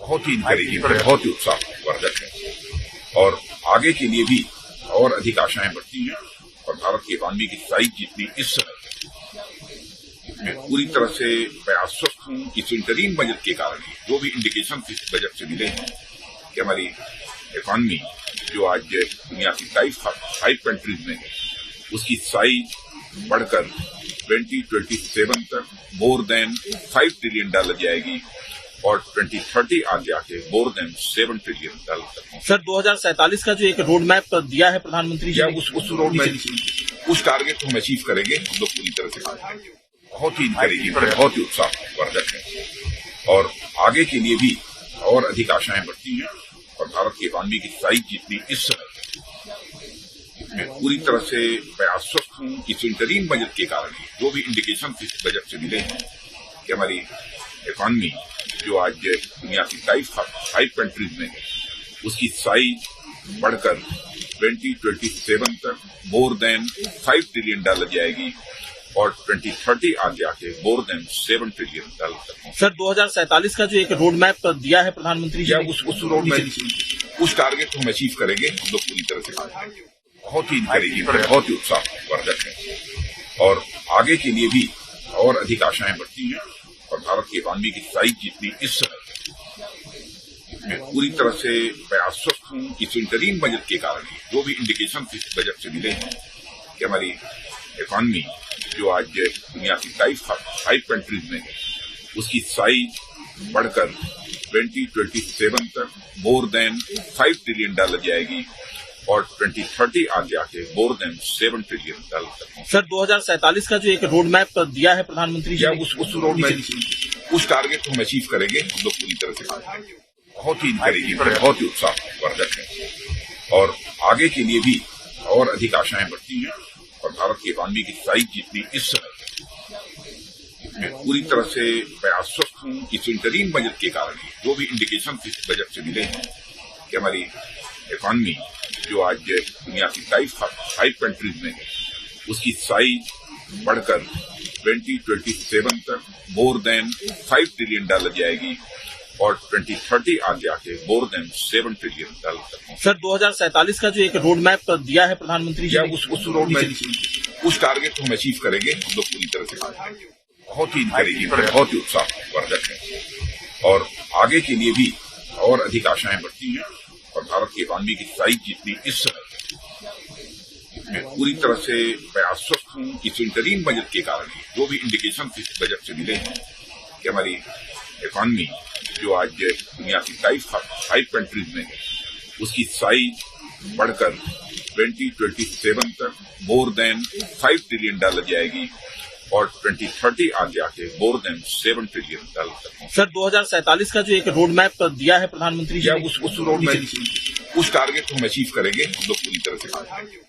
बहुत ही इनकरेजिंग है, बहुत ही उत्साहवर्धक है और आगे के लिए भी और अधिक आशाएं बढ़ती हैं। और भारत की इकॉनमी की साइज जितनी इस समय मैं पूरी तरह से मैं आश्वस्त हूं। इस इंटरिम बजट के कारण जो भी इंडिकेशन इस बजट से मिले हैं कि हमारी इकॉनमी जो आज दुनिया की टाइप 5 कंट्रीज में है उसकी साइज बढ़कर 2027 तक मोर देन $5 ट्रिलियन जाएगी और 2030 आगे मोर देन $7 ट्रिलियन तक। सर 2047 का जो एक रोड मैप दिया है प्रधानमंत्री जी, उस रोड मैप उस टारगेट को हम अचीव करेंगे। हम लोग पूरी तरह से बहुत ही इनकरेजिंग है, बहुत ही उत्साहवर्धक है और आगे के लिए भी और अधिक आशाएं बढ़ती हैं। और भारत की इकॉनमी की साइज जितनी इस समय मैं पूरी तरह से मैं आश्वस्त हूं। इस इंटरिम बजट के कारण जो भी इंडिकेशन इस बजट से मिले हैं कि हमारी इकॉनमी जो आज दुनिया की टाइप 5 कंट्रीज में है उसकी साइज बढ़कर 2027 तक मोर देन $5 ट्रिलियन जाएगी और 2030 आगे मोर देन $7 ट्रिलियन तक। सर 2047 का जो एक रोड मैप दिया है प्रधानमंत्री जी, उस रोड मैप उस टारगेट को हम अचीव करेंगे। हम लोग पूरी तरह से बहुत ही इनकरेजिंग है, बहुत ही उत्साहवर्धक है और आगे के लिए भी और अधिक आशाएं बढ़ती हैं। और भारत की इकॉनमी की साइज जितनी इस समय मैं पूरी तरह से मैं आश्वस्त हूं। इस इंटरिम बजट के कारण जो भी इंडिकेशन इस बजट से मिले हैं कि हमारी इकॉनमी जो आज दुनिया की टाइप 5 कंट्रीज में है उसकी साइज बढ़कर 2027 तक मोर देन $5 ट्रिलियन जाएगी और 2030 आगे मोर देन $7 ट्रिलियन तक। सर 2047 का जो एक रोड मैप दिया है प्रधानमंत्री जी, उस रोड मैप उस टारगेट को हम अचीव करेंगे। हम लोग पूरी तरह से बहुत ही इनकरेजिंग है, बहुत ही उत्साहवर्धक है और आगे के लिए भी और अधिक आशाएं बढ़ती हैं। और भारत की इकॉनमी की साइज जितनी इस समय मैं पूरी तरह से मैं आश्वस्त हूं। इस इंटरिम बजट के कारण जो भी इंडिकेशन इस बजट से मिले हैं कि हमारी इकॉनमी जो आज दुनिया की टाइप 5 कंट्रीज में है उसकी साइज बढ़कर 2027 तक मोर देन $5 ट्रिलियन जाएगी और 2030 आगे मोर देन $7 ट्रिलियन तक। सर 2047 का जो एक रोड मैप दिया है प्रधानमंत्री जी, उस रोड मैप उस टारगेट को हम अचीव करेंगे। हम लोग पूरी तरह से बहुत ही इनकरेजिंग है, बहुत ही उत्साहवर्धक है और आगे के लिए भी और अधिक आशाएं बढ़ती हैं। और भारत की इकॉनमी की साइज जितनी इस समय मैं पूरी तरह से मैं आश्वस्त हूं। इस इंटरिम बजट के कारण जो भी इंडिकेशन इस बजट से मिले हैं कि हमारी इकॉनमी जो आज दुनिया की टाइप 5 कंट्रीज में है उसकी साइज बढ़कर 2027 तक मोर देन $5 ट्रिलियन जाएगी और 2030 आगे मोर देन $7 ट्रिलियन तक। सर 2047 का जो एक रोड मैप दिया है प्रधानमंत्री जी, उस रोड मैप उस टारगेट को हम अचीव करेंगे। हम लोग पूरी तरह से